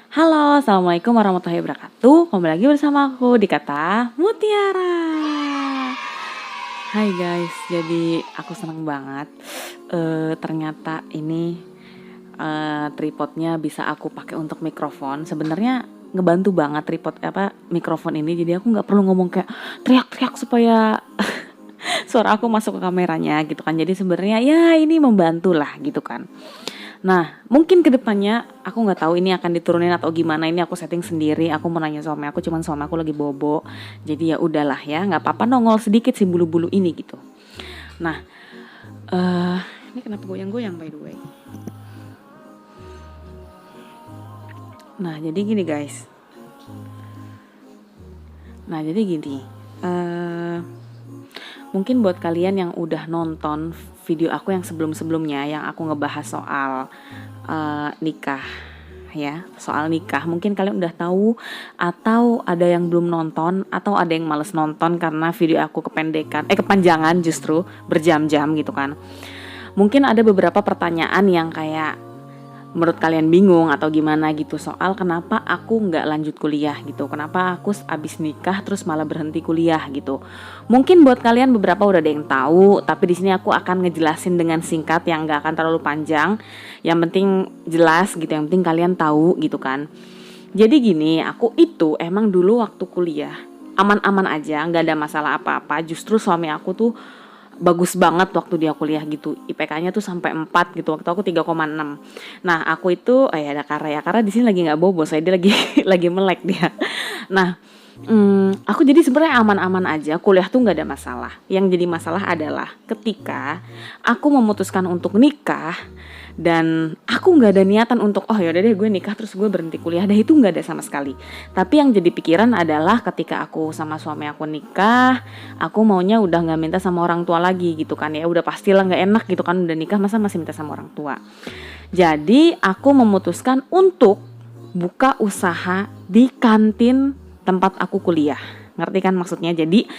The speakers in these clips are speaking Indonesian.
Halo, Assalamualaikum warahmatullahi wabarakatuh. Kembali lagi bersama aku di Kata Mutiara. Hai guys, jadi aku senang banget. Ternyata ini tripodnya bisa aku pakai untuk mikrofon. Sebenarnya ngebantu banget mikrofon ini. Jadi aku nggak perlu ngomong kayak teriak-teriak supaya suara aku masuk ke kameranya gitu kan. Jadi sebenarnya ya ini membantu lah gitu kan. Nah, mungkin kedepannya aku nggak tahu ini akan diturunin atau gimana. Ini aku setting sendiri. Aku mau nanya suami aku, cuman suami aku lagi bobo. Jadi ya udahlah ya, nggak apa-apa nongol sedikit sih bulu-bulu ini gitu. Nah, ini kenapa goyang-goyang by the way? Nah, jadi gini guys. Mungkin buat kalian yang udah nonton video aku yang sebelum-sebelumnya, yang aku ngebahas soal nikah ya, soal nikah, mungkin kalian udah tahu atau ada yang belum nonton atau ada yang males nonton karena video aku kepanjangan justru berjam-jam gitu kan. Mungkin ada beberapa pertanyaan yang kayak menurut kalian bingung atau gimana gitu soal kenapa aku nggak lanjut kuliah gitu, kenapa aku abis nikah terus malah berhenti kuliah gitu. Mungkin buat kalian beberapa udah ada yang tahu, tapi di sini aku akan ngejelasin dengan singkat yang nggak akan terlalu panjang. Yang penting jelas gitu, yang penting kalian tahu gitu kan. Jadi gini, aku itu emang dulu waktu kuliah aman-aman aja, nggak ada masalah apa-apa. Justru suami aku tuh bagus banget waktu dia kuliah gitu. IPK-nya tuh sampai 4 gitu. Waktu aku 3,6. Nah, aku itu ada karena di sini lagi nggak bobo, saya dia lagi lagi melek dia. Nah, aku jadi sebenarnya aman-aman aja. Kuliah tuh nggak ada masalah. Yang jadi masalah adalah ketika aku memutuskan untuk nikah dan aku nggak ada niatan untuk yaudah deh gue nikah terus gue berhenti kuliah, dah itu nggak ada sama sekali. Tapi yang jadi pikiran adalah ketika aku sama suami aku nikah, aku maunya udah nggak minta sama orang tua lagi gitu kan ya, udah pastilah nggak enak gitu kan, udah nikah masa masih minta sama orang tua. Jadi aku memutuskan untuk buka usaha di kantin tempat aku kuliah, ngerti kan maksudnya? Jadi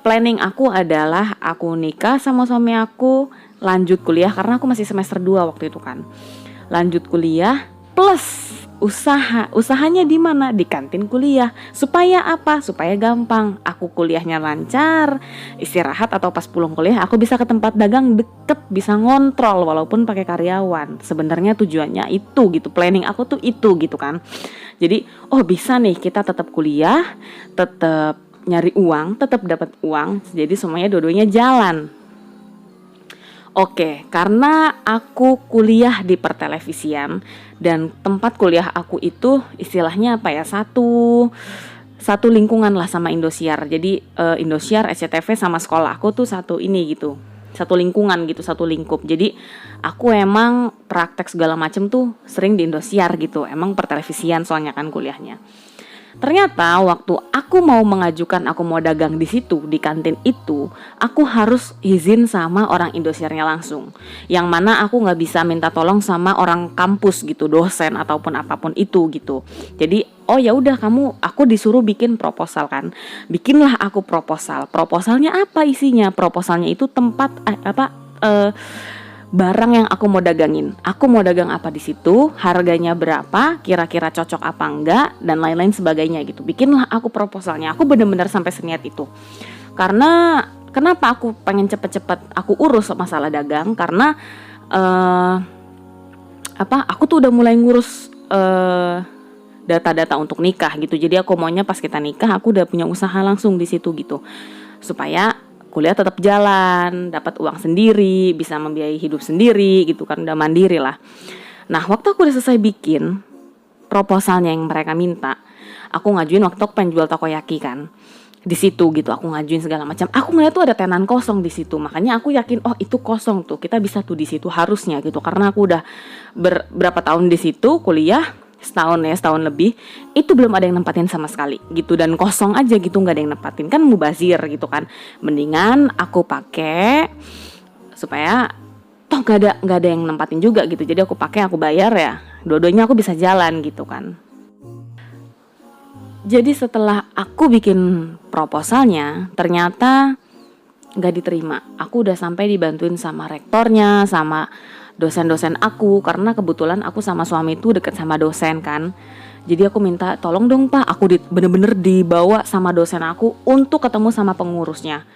planning aku adalah aku nikah sama suami aku, lanjut kuliah karena aku masih semester 2 waktu itu kan. Lanjut kuliah plus usahanya di mana? Di kantin kuliah. Supaya apa? Supaya gampang. Aku kuliahnya lancar, istirahat atau pas pulang kuliah aku bisa ke tempat dagang deket, bisa ngontrol walaupun pakai karyawan. Sebenarnya tujuannya itu gitu. Planning aku tuh itu gitu kan. Jadi, bisa nih kita tetap kuliah, tetap nyari uang, tetap dapat uang. Jadi semuanya dua-duanya jalan. Oke, karena aku kuliah di pertelevisian dan tempat kuliah aku itu istilahnya apa ya, satu lingkungan lah sama Indosiar. Jadi Indosiar, SCTV sama sekolah aku tuh satu ini gitu, satu lingkungan gitu, satu lingkup. Jadi aku emang praktek segala macem tuh sering di Indosiar gitu. Emang pertelevisian soalnya kan kuliahnya. Ternyata waktu aku mau dagang di situ, di kantin itu, aku harus izin sama orang Indosiarnya langsung. Yang mana aku nggak bisa minta tolong sama orang kampus gitu, dosen ataupun apapun itu gitu. Jadi ya udah aku disuruh bikin proposal kan. Bikinlah aku proposal. Proposalnya apa isinya? Proposalnya itu barang yang aku mau dagangin. Aku mau dagang apa di situ, harganya berapa, kira-kira cocok apa enggak, dan lain-lain sebagainya gitu. Bikinlah aku proposalnya. Aku benar-benar sampai seniat itu. Karena kenapa aku pengen cepet-cepet aku urus masalah dagang? Karena aku tuh udah mulai ngurus data-data untuk nikah gitu. Jadi aku maunya pas kita nikah aku udah punya usaha langsung di situ gitu. Supaya kuliah tetap jalan, dapat uang sendiri, bisa membiayai hidup sendiri gitu kan, udah mandiri lah. Nah, waktu aku udah selesai bikin proposalnya yang mereka minta, aku ngajuin waktu aku pengen jual takoyaki kan. Di situ gitu, aku ngajuin segala macam. Aku ngeliat tuh ada tenan kosong di situ. Makanya aku yakin itu kosong tuh. Kita bisa tuh di situ harusnya gitu. Karena aku udah berapa tahun di situ kuliah, setahun lebih, itu belum ada yang nempatin sama sekali gitu, dan kosong aja gitu, nggak ada yang nempatin, kan mubazir gitu kan. Mendingan aku pakai supaya toh nggak ada yang nempatin juga gitu. Jadi aku pakai, aku bayar ya, dua-duanya aku bisa jalan gitu kan. Jadi setelah aku bikin proposalnya, ternyata nggak diterima. Aku udah sampai dibantuin sama rektornya, sama dosen-dosen aku, karena kebetulan aku sama suami itu deket sama dosen kan. Jadi aku minta tolong dong Pak, aku bener-bener dibawa sama dosen aku untuk ketemu sama pengurusnya.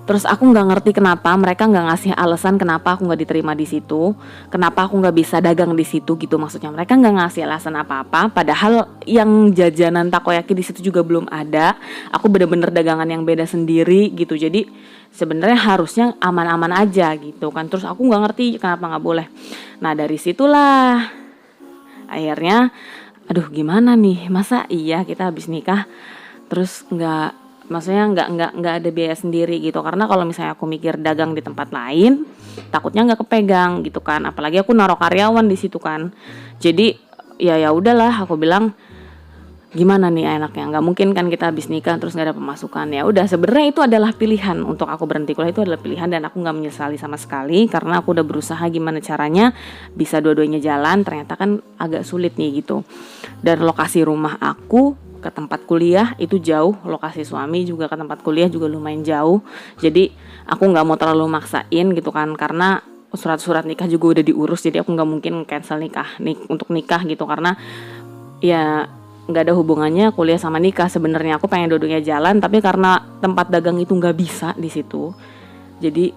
Terus aku nggak ngerti kenapa mereka nggak ngasih alasan kenapa aku nggak diterima di situ, kenapa aku nggak bisa dagang di situ gitu, maksudnya mereka nggak ngasih alasan apa-apa. Padahal yang jajanan takoyaki di situ juga belum ada. Aku bener-bener dagangan yang beda sendiri gitu. Jadi sebenarnya harusnya aman-aman aja gitu kan. Terus aku nggak ngerti kenapa nggak boleh. Nah dari situlah akhirnya, aduh gimana nih, masa iya kita habis nikah terus maksudnya nggak ada biaya sendiri gitu. Karena kalau misalnya aku mikir dagang di tempat lain, takutnya nggak kepegang gitu kan, apalagi aku naruh karyawan di situ kan. Jadi ya udahlah, aku bilang gimana nih enaknya, nggak mungkin kan kita habis nikah terus nggak ada pemasukan. Ya udah, sebenarnya itu adalah pilihan untuk aku berhenti kuliah, itu adalah pilihan dan aku nggak menyesali sama sekali karena aku udah berusaha gimana caranya bisa dua-duanya jalan. Ternyata kan agak sulit nih gitu. Dan lokasi rumah aku ke tempat kuliah itu jauh, lokasi suami juga ke tempat kuliah juga lumayan jauh. Jadi aku nggak mau terlalu maksain gitu kan, karena surat-surat nikah juga udah diurus. Jadi aku nggak mungkin cancel untuk nikah gitu, karena ya nggak ada hubungannya kuliah sama nikah. Sebenarnya aku pengen dua-duanya jalan, tapi karena tempat dagang itu nggak bisa di situ, jadi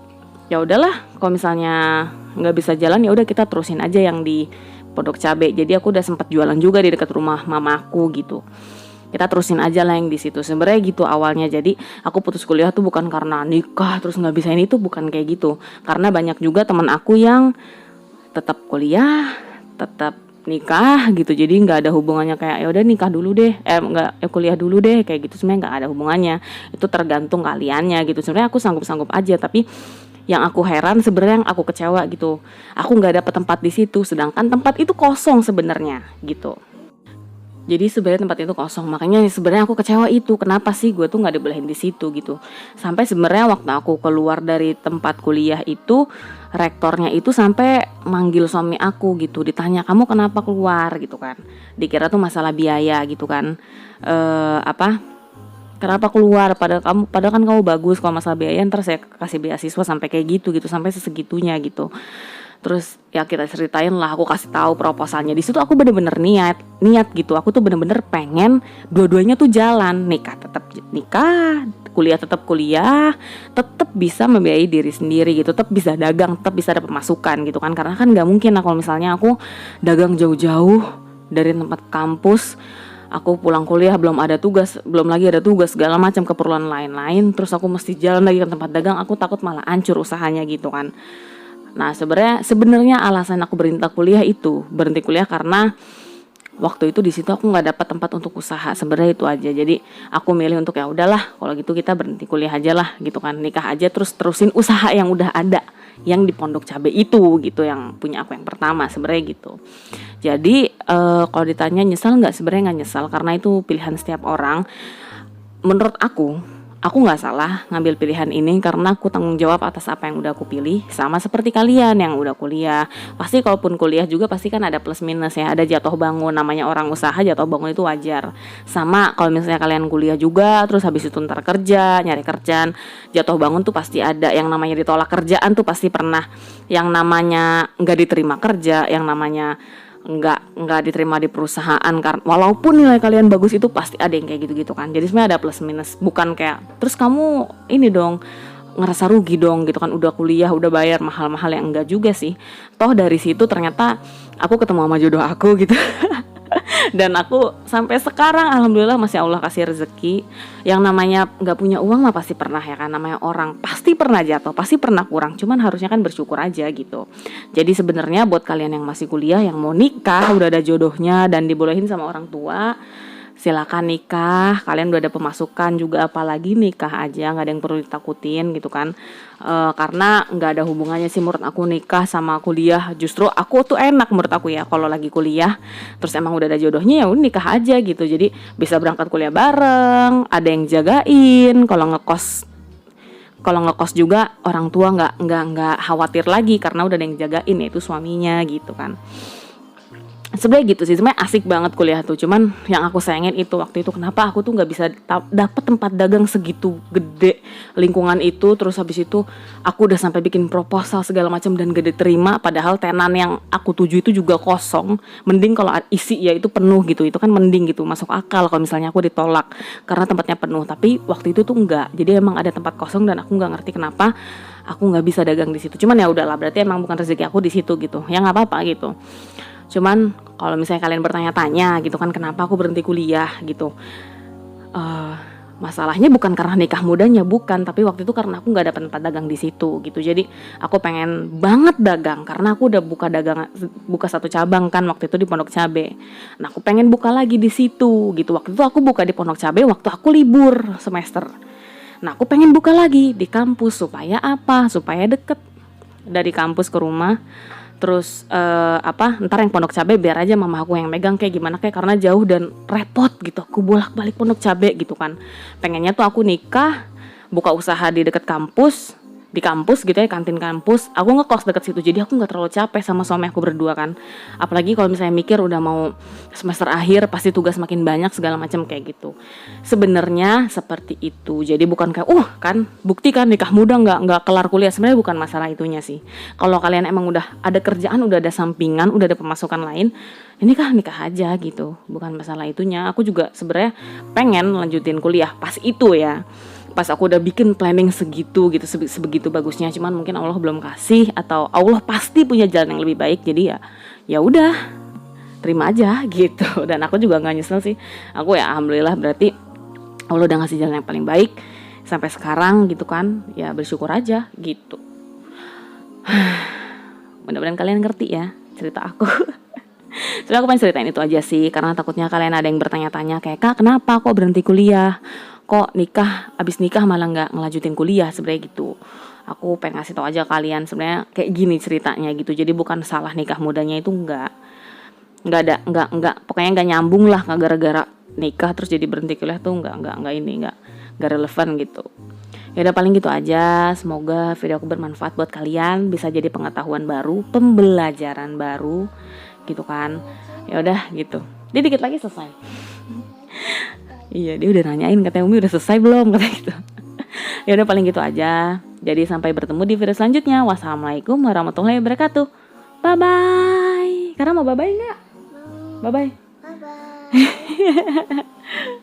ya udahlah, kalau misalnya nggak bisa jalan ya udah kita terusin aja yang di Pondok Cabe. Jadi aku udah sempat jualan juga di dekat rumah mamaku gitu, kita terusin aja lah yang di situ. Sebenarnya gitu awalnya. Jadi aku putus kuliah tuh bukan karena nikah terus nggak bisa ini tuh, bukan kayak gitu. Karena banyak juga teman aku yang tetap kuliah, tetap nikah gitu. Jadi nggak ada hubungannya kayak ya udah nikah dulu deh, kuliah dulu deh kayak gitu. Sebenarnya nggak ada hubungannya. Itu tergantung kaliannya gitu. Sebenarnya aku sanggup-sanggup aja, tapi yang aku heran sebenarnya, yang aku kecewa gitu, aku nggak dapet tempat di situ, sedangkan tempat itu kosong sebenarnya gitu. Jadi sebenarnya tempat itu kosong, makanya sebenarnya aku kecewa itu, kenapa sih gue tuh nggak dibolehin di situ gitu. Sampai sebenarnya waktu aku keluar dari tempat kuliah itu, rektornya itu sampai manggil suami aku gitu, ditanya kamu kenapa keluar gitu kan. Dikira tuh masalah biaya gitu kan, kenapa keluar, padahal kan kamu bagus, kalau masalah biaya ntar saya kasih beasiswa, sampai kayak gitu, sampai sesegitunya gitu. Terus ya kita ceritain lah, aku kasih tahu proposalnya. Di situ aku bener-bener niat gitu. Aku tuh bener-bener pengen dua-duanya tuh jalan, nikah tetap nikah, kuliah tetap kuliah, tetap bisa membiayai diri sendiri gitu, tetap bisa dagang, tetap bisa ada pemasukan gitu kan. Karena kan nggak mungkin lah kalau misalnya aku dagang jauh-jauh dari tempat kampus, aku pulang kuliah belum lagi ada tugas segala macam keperluan lain-lain, terus aku mesti jalan lagi ke tempat dagang. Aku takut malah hancur usahanya gitu kan. Nah sebenarnya alasan aku berhenti kuliah karena waktu itu di situ aku nggak dapat tempat untuk usaha. Sebenarnya itu aja. Jadi aku milih untuk ya udahlah, kalau gitu kita berhenti kuliah aja lah gitu kan, nikah aja terus terusin usaha yang udah ada, yang di Pondok Cabe itu gitu, yang punya aku yang pertama sebenarnya gitu. Jadi kalau ditanya nyesal nggak, sebenarnya nggak nyesal karena itu pilihan setiap orang. Menurut aku nggak salah ngambil pilihan ini karena aku tanggung jawab atas apa yang udah aku pilih. Sama seperti kalian yang udah kuliah, pasti kalaupun kuliah juga pasti kan ada plus minus ya, ada jatuh bangun. Namanya orang usaha, jatuh bangun itu wajar. Sama kalau misalnya kalian kuliah juga terus habis itu ntar nyari kerjaan, jatuh bangun tuh pasti ada. Yang namanya ditolak kerjaan tuh pasti pernah, yang namanya nggak diterima kerja, yang namanya nggak diterima di perusahaan, karena walaupun nilai kalian bagus itu pasti ada yang kayak gitu kan. Jadi sebenarnya ada plus minus, bukan kayak terus kamu ini dong ngerasa rugi dong gitu kan, udah kuliah udah bayar mahal-mahal, yang enggak juga sih. Toh dari situ ternyata aku ketemu sama jodoh aku gitu. Dan aku sampai sekarang alhamdulillah masih Allah kasih rezeki. Yang namanya nggak punya uang mah pasti pernah ya kan, namanya orang pasti pernah jatuh, pasti pernah kurang, cuman harusnya kan bersyukur aja gitu. Jadi sebenarnya buat kalian yang masih kuliah, yang mau nikah udah ada jodohnya dan dibolehin sama orang tua, silakan nikah. Kalian udah ada pemasukan juga, apalagi nikah aja, nggak ada yang perlu ditakutin gitu kan. Karena nggak ada hubungannya sih menurut aku nikah sama kuliah. Justru aku tuh enak menurut aku ya, kalau lagi kuliah terus emang udah ada jodohnya ya udah nikah aja gitu. Jadi bisa berangkat kuliah bareng, ada yang jagain. Kalau ngekos juga orang tua nggak khawatir lagi karena udah ada yang jagain, yaitu suaminya gitu kan. Sebenarnya gitu sih, sebenarnya asik banget kuliah tuh. Cuman yang aku sayangin itu waktu itu kenapa aku tuh nggak bisa dapet tempat dagang segitu gede lingkungan itu. Terus habis itu aku udah sampai bikin proposal segala macam dan gak diterima. Padahal tenan yang aku tuju itu juga kosong. Mending kalau isi ya itu penuh gitu. Itu kan mending gitu, masuk akal kalau misalnya aku ditolak karena tempatnya penuh. Tapi waktu itu tuh enggak. Jadi emang ada tempat kosong dan aku nggak ngerti kenapa aku nggak bisa dagang di situ. Cuman ya udahlah, berarti emang bukan rezeki aku di situ gitu. Ya nggak apa-apa gitu. Cuman kalau misalnya kalian bertanya-tanya gitu kan kenapa aku berhenti kuliah gitu, masalahnya bukan karena nikah mudanya, bukan, tapi waktu itu karena aku nggak ada tempat dagang di situ gitu. Jadi aku pengen banget dagang karena aku udah buka satu cabang kan waktu itu di Pondok Cabe. Nah aku pengen buka lagi di situ gitu. Waktu itu aku buka di Pondok Cabe waktu aku libur semester. Nah aku pengen buka lagi di kampus supaya apa? Supaya deket dari kampus ke rumah. Terus ntar yang Pondok Cabe biar aja mama aku yang megang kayak gimana kayak, karena jauh dan repot gitu aku bolak-balik Pondok Cabe gitu kan. Pengennya tuh aku nikah, buka usaha di dekat kampus, di kampus gitu ya, kantin kampus. Aku ngekos deket situ, jadi aku nggak terlalu capek sama suami aku berdua kan. Apalagi kalau misalnya mikir udah mau semester akhir, pasti tugas makin banyak segala macam kayak gitu. Sebenarnya seperti itu. Jadi bukan kayak kan bukti kan nikah muda nggak kelar kuliah. Sebenarnya bukan masalah itunya sih. Kalau kalian emang udah ada kerjaan, udah ada sampingan, udah ada pemasukan lain, ini nikah aja gitu. Bukan masalah itunya. Aku juga sebenarnya pengen lanjutin kuliah pas itu ya. Pas aku udah bikin planning segitu gitu, sebegitu bagusnya, cuman mungkin Allah belum kasih, atau Allah pasti punya jalan yang lebih baik. Jadi ya udah terima aja gitu. Dan aku juga nggak nyesel sih. Aku ya alhamdulillah, berarti Allah udah ngasih jalan yang paling baik sampai sekarang gitu kan. Ya bersyukur aja gitu. Mudah-mudahan kalian ngerti ya cerita aku. Soalnya aku pengen ceritain itu aja sih, karena takutnya kalian ada yang bertanya-tanya kayak, Kak kenapa kok berhenti kuliah, kok abis nikah malah nggak ngelanjutin kuliah, sebenarnya gitu. Aku pengen ngasih tau aja kalian sebenarnya kayak gini ceritanya gitu. Jadi bukan salah nikah mudanya itu, nggak pokoknya nggak nyambung lah, nggak gara-gara nikah terus jadi berhenti kuliah tuh, nggak relevan gitu. Ya udah paling gitu aja. Semoga video aku bermanfaat buat kalian, bisa jadi pengetahuan baru, pembelajaran baru gitu kan. Ya udah gitu. Dia dikit lagi selesai. Iya, dia udah nanyain katanya Umi udah selesai belum katanya gitu. Ya udah paling gitu aja. Jadi sampai bertemu di video selanjutnya. Wassalamualaikum warahmatullahi wabarakatuh. Bye bye. Karena mau bye bye enggak? Bye bye. Bye bye.